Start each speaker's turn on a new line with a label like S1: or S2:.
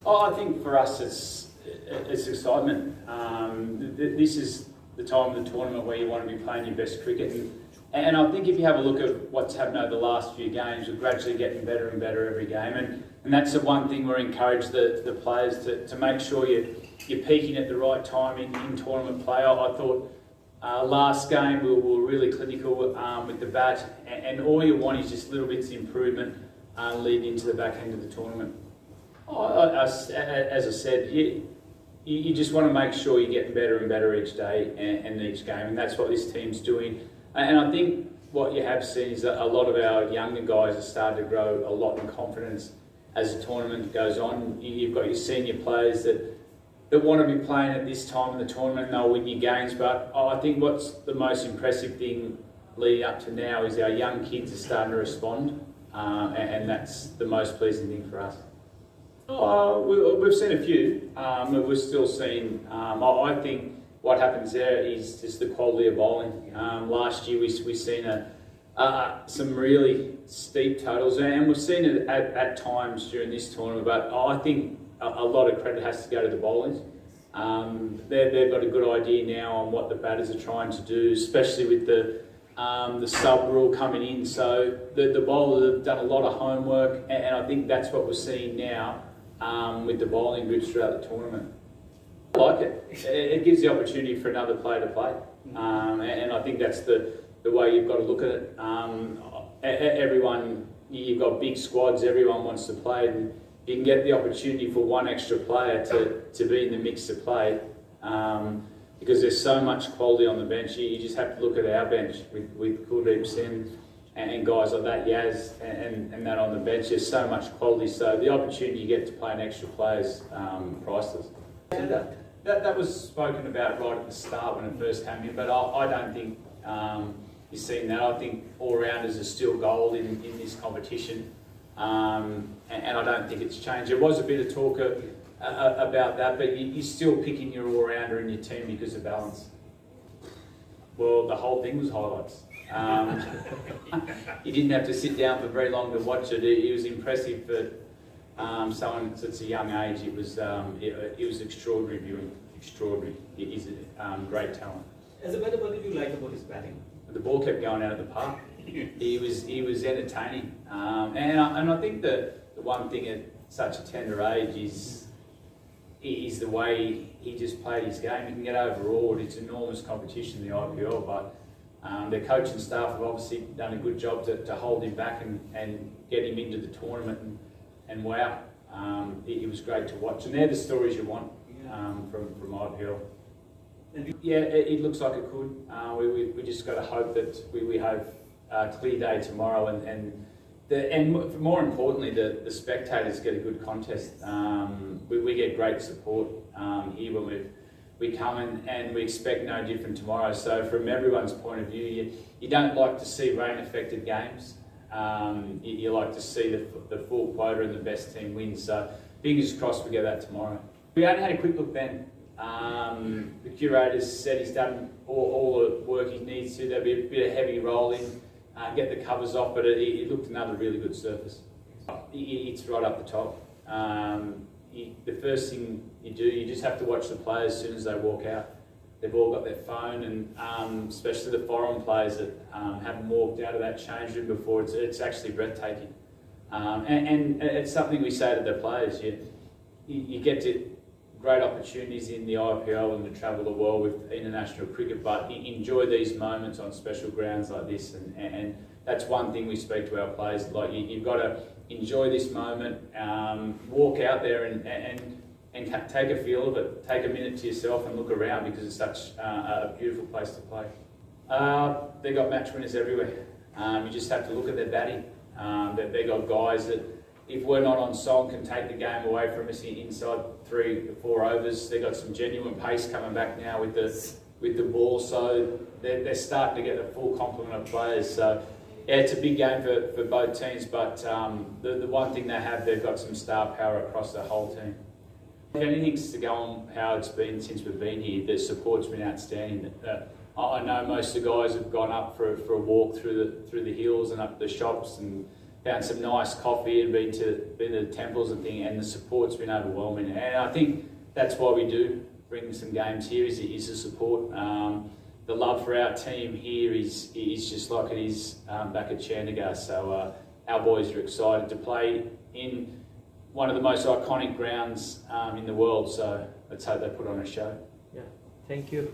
S1: Oh, I think for us it's excitement. This is the time of the tournament where you want to be playing your best cricket. And I think if you have a look at what's happened over the last few games, we're gradually getting better and better every game. And that's the one thing we're encouraged the players to make sure you're peaking at the right time in tournament play. I thought last game we were really clinical with the bat, and all you want is just little bits of improvement leading into the back end of the tournament. As I said, you just want to make sure you're getting better and better each day and each game, and that's what this team's doing. And I think what you have seen is that a lot of our younger guys have started to grow a lot in confidence as the tournament goes on. You've got your senior players that want to be playing at this time in the tournament and they'll win your games, but I think what's the most impressive thing leading up to now is our young kids are starting to respond, and that's the most pleasing thing for us. We've seen a few, but we're still seeing, I think what happens there is just the quality of bowling. Last year we've seen some really steep totals, and we've seen it at times during this tournament, but I think a lot of credit has to go to the bowlers. They've got a good idea now on what the batters are trying to do, especially with the sub rule coming in. So the bowlers have done a lot of homework, and I think that's what we're seeing now with the bowling groups throughout the tournament. I like it. It gives the opportunity for another player to play, and I think that's the way you've got to look at it. Everyone, you've got big squads, everyone wants to play, and you can get the opportunity for one extra player to be in the mix to play, because there's so much quality on the bench. You just have to look at our bench with Kuldeep Singh and guys like that, Yaz, and that on the bench. There's so much quality, so the opportunity you get to play an extra player is priceless. That was spoken about right at the start when it first came in, but I don't think you've seen that. I think all-rounders are still gold in this competition, and I don't think it's changed. There was a bit of talk about that, but you're still picking your all-rounder in your team because of balance. Well, the whole thing was highlights. You didn't have to sit down for very long to watch it. It was impressive for someone at such a young age. It was extraordinary viewing. Extraordinary. He's a great talent.
S2: As a batter, what did you like about his batting?
S1: The ball kept going out of the park. He was entertaining, and I think the one thing at such a tender age is the way he just played his game. He can get overawed. It's enormous competition in the IPL, but their coaching staff have obviously done a good job to hold him back and get him into the tournament. And wow, it was great to watch. And they're the stories you want from IPL. Yeah, it looks like it could. We just got to hope that we have a clear day tomorrow, and more importantly, the spectators get a good contest. We get great support here when we come and we expect no different tomorrow. So from everyone's point of view, you don't like to see rain-affected games. You like to see the full quota and the best team win. So fingers crossed we get that tomorrow. We only had a quick look then. The curator said he's done all the work he needs to. There'll be a bit of heavy rolling, get the covers off, but it looked another really good surface. It's right up the top. The first thing you do, you just have to watch the players as soon as they walk out. They've all got their phone, and especially the foreign players that haven't walked out of that change room before, it's actually breathtaking. And it's something we say to the players, you get to great opportunities in the IPL and to travel the world with international cricket, but enjoy these moments on special grounds like this, and that's one thing we speak to our players, like you've got to enjoy this moment, walk out there and take a feel of it, take a minute to yourself and look around, because it's such a beautiful place to play. They've got match winners everywhere. You just have to look at their batting. They've got guys that, if we're not on song, can take the game away from us inside 3 or 4 overs. They've got some genuine pace coming back now with the ball, so they're starting to get the full complement of players. So yeah, it's a big game for both teams, but the one thing they have, they've got some star power across the whole team. If anything's to go on how it's been since we've been here, the support's been outstanding. I know most of the guys have gone up for a walk through the hills and up the shops, and found some nice coffee and been to the temples and thing, and the support's been overwhelming. And I think that's why we do bring some games here, is the support. The love for our team here is just like it is back at Chandigarh. So our boys are excited to play in one of the most iconic grounds in the world. So let's hope they put on a show.
S2: Yeah, thank you.